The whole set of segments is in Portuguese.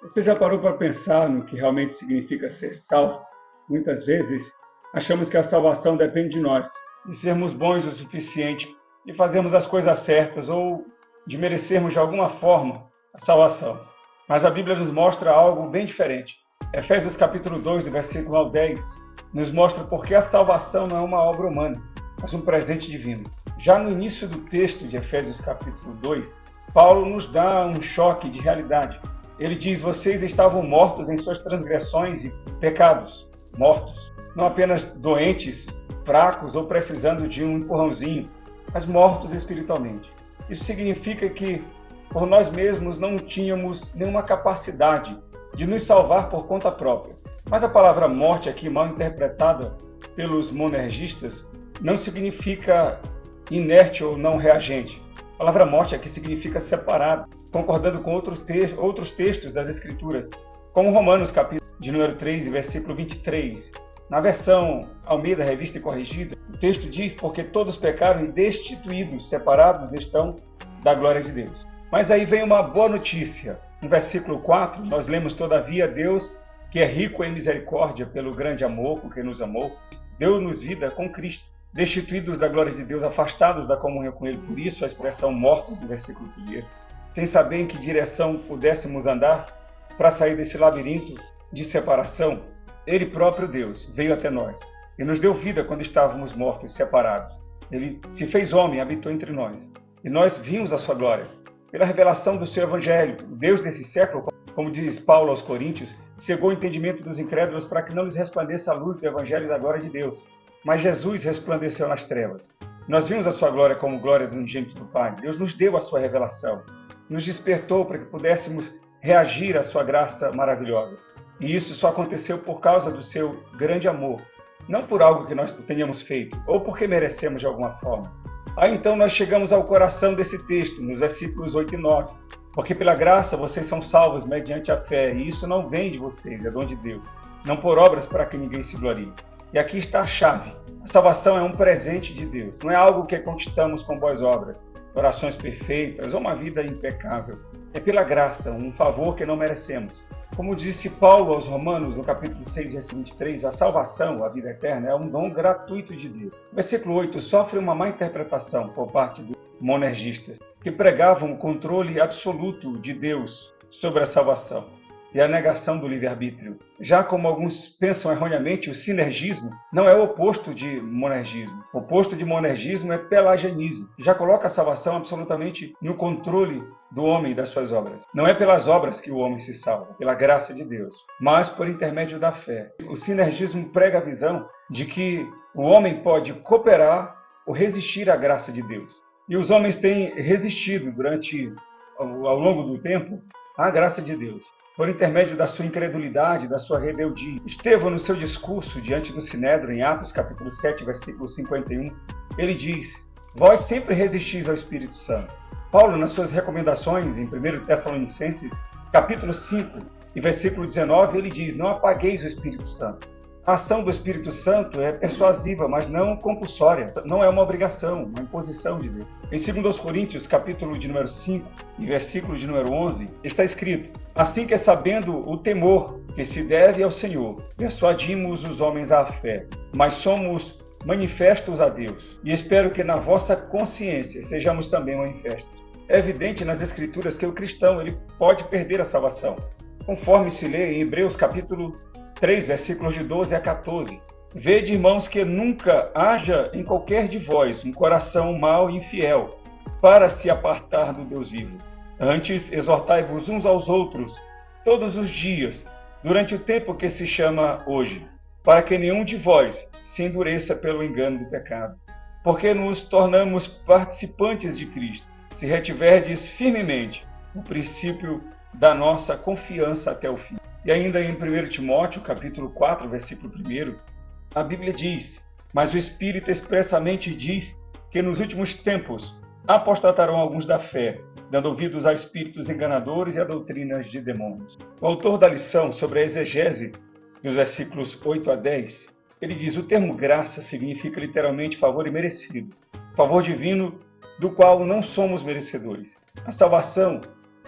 Você já parou para pensar no que realmente significa ser salvo? Muitas vezes achamos que a salvação depende de nós, de sermos bons o suficiente, de fazermos as coisas certas ou de merecermos de alguma forma a salvação. Mas a Bíblia nos mostra algo bem diferente. Efésios capítulo 2, do versículo 1 ao 10, nos mostra porque a salvação não é uma obra humana, mas um presente divino. Já no início do texto de Efésios capítulo 2, Paulo nos dá um choque de realidade. Ele diz: vocês estavam mortos em suas transgressões e pecados. Mortos. Não apenas doentes, fracos ou precisando de um empurrãozinho, mas mortos espiritualmente. Isso significa que por nós mesmos não tínhamos nenhuma capacidade de nos salvar por conta própria. Mas a palavra morte aqui, mal interpretada pelos monergistas, não significa inerte ou não reagente. A palavra morte aqui significa separado, concordando com outros textos das Escrituras, como Romanos, capítulo de número 3, versículo 23. Na versão Almeida, Revista e Corrigida, o texto diz: porque todos pecaram e destituídos, separados estão da glória de Deus. Mas aí vem uma boa notícia. No versículo 4, nós lemos: todavia Deus, que é rico em misericórdia pelo grande amor com que nos amou, deu-nos vida com Cristo, destituídos da glória de Deus, afastados da comunhão com Ele. Por isso a expressão mortos no versículo 1, sem saber em que direção pudéssemos andar para sair desse labirinto de separação. Ele próprio, Deus, veio até nós e nos deu vida quando estávamos mortos e separados. Ele se fez homem, habitou entre nós, e nós vimos a sua glória. Pela revelação do seu evangelho, o Deus desse século, como diz Paulo aos Coríntios, cegou o entendimento dos incrédulos para que não lhes resplandeça a luz do evangelho e da glória de Deus. Mas Jesus resplandeceu nas trevas. Nós vimos a sua glória como glória do unigênito do Pai. Deus nos deu a sua revelação, nos despertou para que pudéssemos reagir à sua graça maravilhosa. E isso só aconteceu por causa do seu grande amor, não por algo que nós tenhamos feito, ou porque merecemos de alguma forma. Aí então nós chegamos ao coração desse texto, nos versículos 8 e 9. Porque pela graça vocês são salvos mediante a fé, e isso não vem de vocês, é dom de Deus, não por obras para que ninguém se glorie. E aqui está a chave. A salvação é um presente de Deus, não é algo que conquistamos com boas obras, orações perfeitas ou uma vida impecável. É pela graça, um favor que não merecemos. Como disse Paulo aos Romanos, no capítulo 6, versículo 23, a salvação, a vida eterna, é um dom gratuito de Deus. O versículo 8 sofre uma má interpretação por parte dos monergistas, que pregavam o controle absoluto de Deus sobre a salvação e a negação do livre-arbítrio. Já como alguns pensam erroneamente, o sinergismo não é o oposto de monergismo. O oposto de monergismo é pelagianismo, que já coloca a salvação absolutamente no controle do homem e das suas obras. Não é pelas obras que o homem se salva, pela graça de Deus, mas por intermédio da fé. O sinergismo prega a visão de que o homem pode cooperar ou resistir à graça de Deus. E os homens têm resistido ao longo do tempo à graça de Deus, por intermédio da sua incredulidade, da sua rebeldia. Estevão, no seu discurso diante do Sinédrio, em Atos capítulo 7, versículo 51, ele diz: vós sempre resistis ao Espírito Santo. Paulo, nas suas recomendações, em 1 Tessalonicenses, capítulo 5, e versículo 19, ele diz: não apagueis o Espírito Santo. A ação do Espírito Santo é persuasiva, mas não compulsória. Não é uma obrigação, uma imposição de Deus. Em 2 Coríntios, capítulo de número 5 e versículo de número 11, está escrito: assim que sabendo o temor que se deve ao Senhor, persuadimos os homens à fé, mas somos manifestos a Deus. E espero que na vossa consciência sejamos também manifestos. É evidente nas Escrituras que o cristão ele pode perder a salvação, conforme se lê em Hebreus capítulo 3, versículos de 12 a 14. Vede, irmãos, que nunca haja em qualquer de vós um coração mau e infiel, para se apartar do Deus vivo. Antes, exortai-vos uns aos outros, todos os dias, durante o tempo que se chama hoje, para que nenhum de vós se endureça pelo engano do pecado. Porque nos tornamos participantes de Cristo, se retiverdes firmemente o princípio da nossa confiança até o fim. E ainda em 1 Timóteo, capítulo 4, versículo 1, a Bíblia diz: mas o Espírito expressamente diz que nos últimos tempos apostatarão alguns da fé, dando ouvidos a espíritos enganadores e a doutrinas de demônios. O autor da lição sobre a exegese, dos versículos 8 a 10, ele diz: o termo graça significa literalmente favor imerecido, favor divino do qual não somos merecedores. A salvação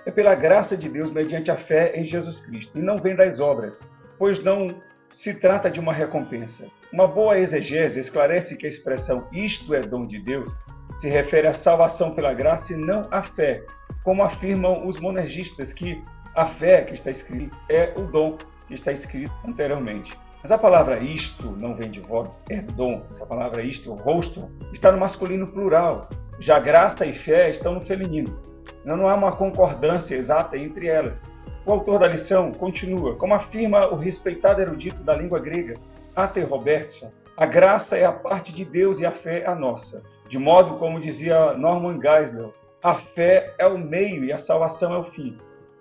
é pela graça de Deus mediante a fé em Jesus Cristo, e não vem das obras, pois não se trata de uma recompensa. Uma boa exegese esclarece que a expressão "isto é dom de Deus" se refere à salvação pela graça e não à fé, como afirmam os monergistas, que a fé que está escrita é o dom que está escrito anteriormente. Mas a palavra "isto" não vem de vós, é dom. Essa palavra "isto", rosto, está no masculino plural. Já graça e fé estão no feminino. Não há uma concordância exata entre elas. O autor da lição continua, como afirma o respeitado erudito da língua grega, A.T. Robertson: a graça é a parte de Deus e a fé a nossa. De modo como dizia Norman Geisler, a fé é o meio e a salvação é o fim.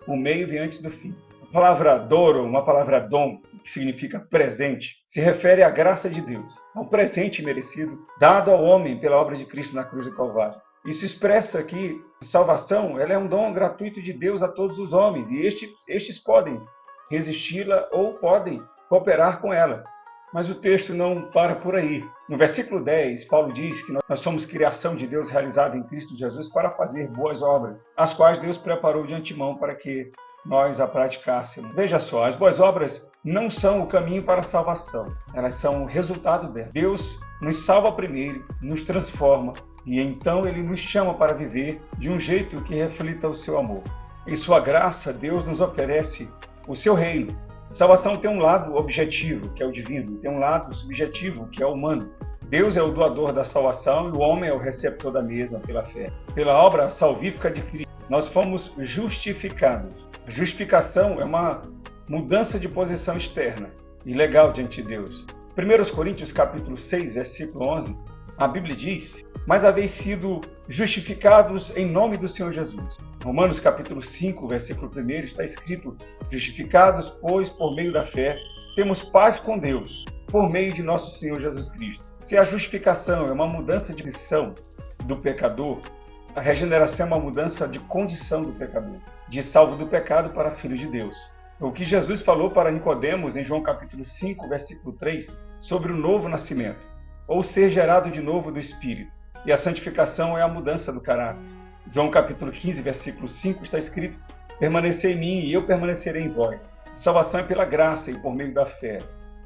O meio vem antes do fim. A palavra doro, uma palavra dom, que significa presente, se refere à graça de Deus, ao presente merecido dado ao homem pela obra de Cristo na cruz do Calvário. Isso expressa que a salvação ela é um dom gratuito de Deus a todos os homens, e estes podem resisti-la ou podem cooperar com ela. Mas o texto não para por aí. No versículo 10, Paulo diz que nós somos criação de Deus realizada em Cristo Jesus para fazer boas obras, as quais Deus preparou de antemão para que nós a praticássemos. Veja só, as boas obras não são o caminho para a salvação, elas são o resultado dela. Deus nos salva primeiro, nos transforma, e então Ele nos chama para viver de um jeito que reflita o seu amor. Em sua graça, Deus nos oferece o seu reino. Salvação tem um lado objetivo, que é o divino, e tem um lado subjetivo, que é o humano. Deus é o doador da salvação e o homem é o receptor da mesma pela fé. Pela obra salvífica de Cristo, nós fomos justificados. A justificação é uma mudança de posição externa e legal diante de Deus. 1 Coríntios capítulo 6, versículo 11, a Bíblia diz: mas haveis sido justificados em nome do Senhor Jesus. Romanos capítulo 5, versículo 1, está escrito: justificados, pois, por meio da fé, temos paz com Deus, por meio de nosso Senhor Jesus Cristo. Se a justificação é uma mudança de posição do pecador, a regeneração é uma mudança de condição do pecador, de salvo do pecado para filho de Deus. O que Jesus falou para Nicodemos em João capítulo 5, versículo 3, sobre o novo nascimento, ou ser gerado de novo do Espírito. E a santificação é a mudança do caráter. João capítulo 15, versículo 5 está escrito: permanecei em mim e eu permanecerei em vós. A salvação é pela graça e por meio da fé.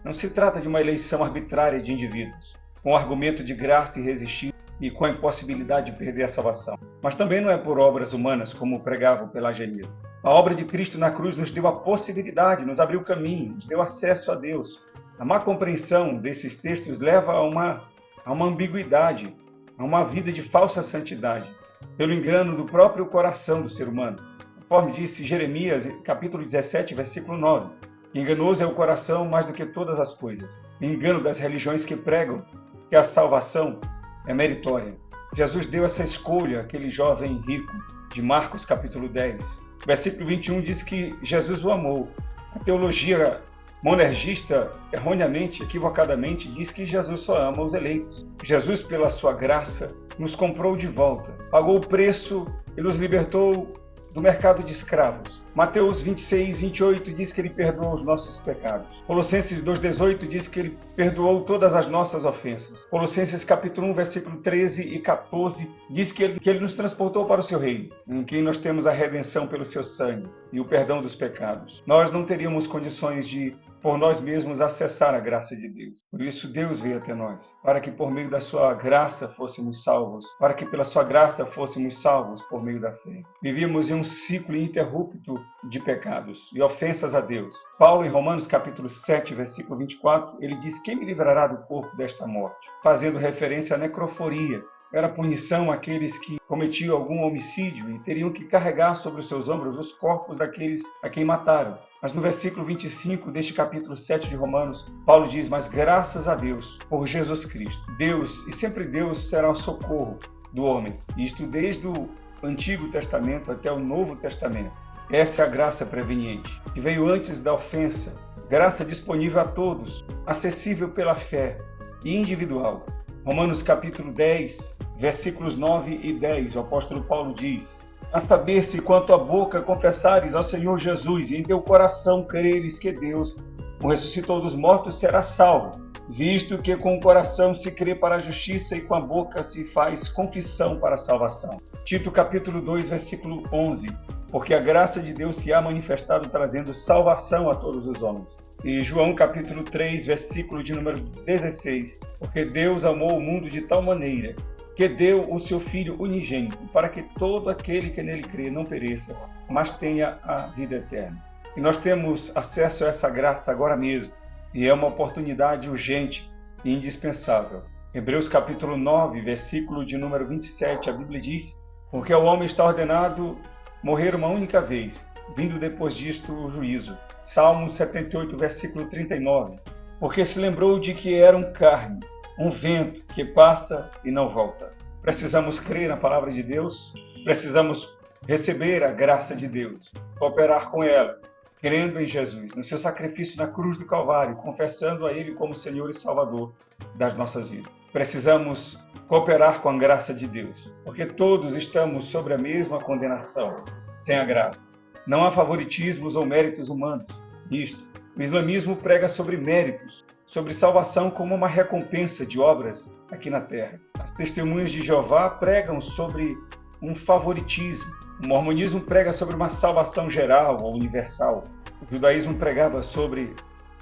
Não se trata de uma eleição arbitrária de indivíduos, com o argumento de graça irresistível e com a impossibilidade de perder a salvação. Mas também não é por obras humanas, como pregava o pelagianismo. A obra de Cristo na cruz nos deu a possibilidade, nos abriu o caminho, nos deu acesso a Deus. A má compreensão desses textos leva a uma ambiguidade, a uma vida de falsa santidade, pelo engano do próprio coração do ser humano. Conforme disse Jeremias, capítulo 17, versículo 9, enganoso é o coração mais do que todas as coisas. O engano das religiões que pregam que a salvação é meritória. Jesus deu essa escolha àquele jovem rico, de Marcos, capítulo 10. O versículo 21 diz que Jesus o amou. A teologia monergista, erroneamente, equivocadamente, diz que Jesus só ama os eleitos. Jesus, pela sua graça, nos comprou de volta, pagou o preço e nos libertou do mercado de escravos. Mateus 26, 28 diz que Ele perdoou os nossos pecados. Colossenses 2,18 diz que Ele perdoou todas as nossas ofensas. Colossenses capítulo 1, versículo 13 e 14 diz que Ele nos transportou para o seu reino, em que nós temos a redenção pelo seu sangue e o perdão dos pecados. Nós não teríamos condições de, por nós mesmos, acessar a graça de Deus. Por isso Deus veio até nós, para que por meio da sua graça fôssemos salvos, para que pela sua graça fôssemos salvos por meio da fé. Vivíamos em um ciclo ininterrupto de pecados e ofensas a Deus. Paulo, em Romanos capítulo 7, versículo 24, ele diz: quem me livrará do corpo desta morte? Fazendo referência à necroforia. Era punição àqueles que cometiam algum homicídio e teriam que carregar sobre os seus ombros os corpos daqueles a quem mataram. Mas no versículo 25 deste capítulo 7 de Romanos, Paulo diz: mas graças a Deus por Jesus Cristo. Deus, e sempre Deus, será o socorro do homem. Isto desde o Antigo Testamento até o Novo Testamento. Essa é a graça preveniente, que veio antes da ofensa. Graça disponível a todos, acessível pela fé e individual. Romanos capítulo 10, versículos 9 e 10, o apóstolo Paulo diz: a saber, se quanto à boca confessares ao Senhor Jesus e em teu coração creres que Deus o ressuscitou dos mortos, serás salvo, visto que com o coração se crê para a justiça e com a boca se faz confissão para a salvação. Tito capítulo 2, versículo 11. porque a graça de Deus se há manifestado trazendo salvação a todos os homens. E João capítulo 3, versículo de número 16, porque Deus amou o mundo de tal maneira que deu o seu Filho unigênito, para que todo aquele que nele crê não pereça, mas tenha a vida eterna. E nós temos acesso a essa graça agora mesmo, e é uma oportunidade urgente e indispensável. Hebreus capítulo 9, versículo de número 27, a Bíblia diz: porque ao homem está ordenado morrer uma única vez, vindo depois disto o juízo. Salmo 78, versículo 39. Porque se lembrou de que era um carne, um vento que passa e não volta. Precisamos crer na palavra de Deus, precisamos receber a graça de Deus, cooperar com ela, crendo em Jesus, no seu sacrifício na cruz do Calvário, confessando a Ele como Senhor e Salvador das nossas vidas. Precisamos cooperar com a graça de Deus, porque todos estamos sobre a mesma condenação, sem a graça. Não há favoritismos ou méritos humanos nisto. O islamismo prega sobre méritos, sobre salvação como uma recompensa de obras aqui na terra. As testemunhas de Jeová pregam sobre um favoritismo. O mormonismo prega sobre uma salvação geral ou universal. O judaísmo pregava sobre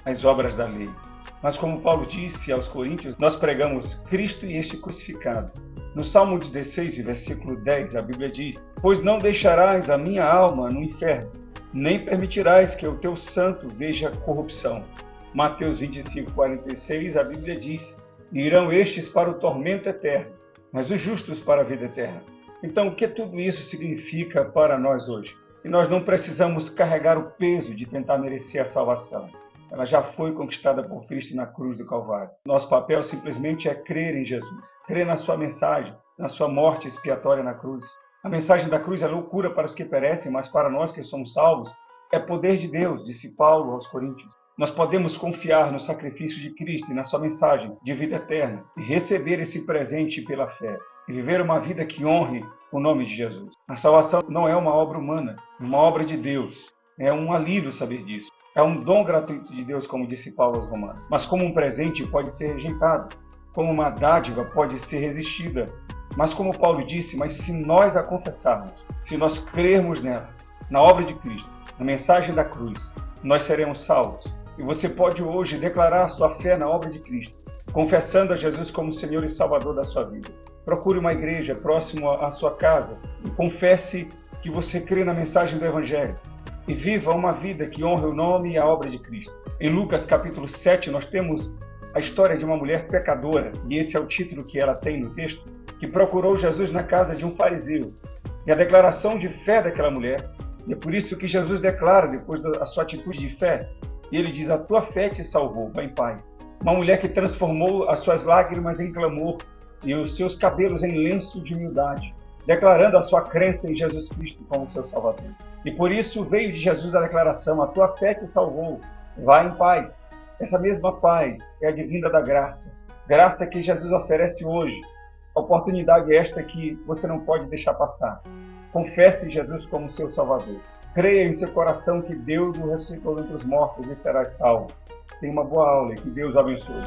as obras da lei. Mas como Paulo disse aos Coríntios, nós pregamos Cristo e este crucificado. No Salmo 16, versículo 10, a Bíblia diz: pois não deixarás a minha alma no inferno, nem permitirás que o teu santo veja corrupção. Mateus 25, 46, a Bíblia diz: irão estes para o tormento eterno, mas os justos para a vida eterna. Então, o que tudo isso significa para nós hoje? Que nós não precisamos carregar o peso de tentar merecer a salvação. Ela já foi conquistada por Cristo na cruz do Calvário. Nosso papel simplesmente é crer em Jesus, crer na sua mensagem, na sua morte expiatória na cruz. A mensagem da cruz é loucura para os que perecem, mas para nós que somos salvos, é poder de Deus, disse Paulo aos Coríntios. Nós podemos confiar no sacrifício de Cristo e na sua mensagem de vida eterna e receber esse presente pela fé e viver uma vida que honre o nome de Jesus. A salvação não é uma obra humana, é uma obra de Deus. É um alívio saber disso. É um dom gratuito de Deus, como disse Paulo aos Romanos. Mas como um presente pode ser rejeitado, como uma dádiva pode ser resistida. Mas como Paulo disse, mas se nós a confessarmos, se nós crermos nela, na obra de Cristo, na mensagem da cruz, nós seremos salvos. E você pode hoje declarar sua fé na obra de Cristo, confessando a Jesus como Senhor e Salvador da sua vida. Procure uma igreja próximo à sua casa e confesse que você crê na mensagem do Evangelho. E viva uma vida que honre o nome e a obra de Cristo. Em Lucas capítulo 7, nós temos a história de uma mulher pecadora, e esse é o título que ela tem no texto, que procurou Jesus na casa de um fariseu. E a declaração de fé daquela mulher, e é por isso que Jesus declara, depois da sua atitude de fé, e ele diz: a tua fé te salvou, vai em paz. Uma mulher que transformou as suas lágrimas em clamor e os seus cabelos em lenço de humildade, declarando a sua crença em Jesus Cristo como seu Salvador. E por isso veio de Jesus a declaração: a tua fé te salvou, vai em paz. Essa mesma paz é advinda da graça, graça que Jesus oferece hoje. A oportunidade é esta que você não pode deixar passar. Confesse Jesus como seu Salvador. Creia em seu coração que Deus o ressuscitou entre os mortos e serás salvo. Tenha uma boa aula e que Deus o abençoe.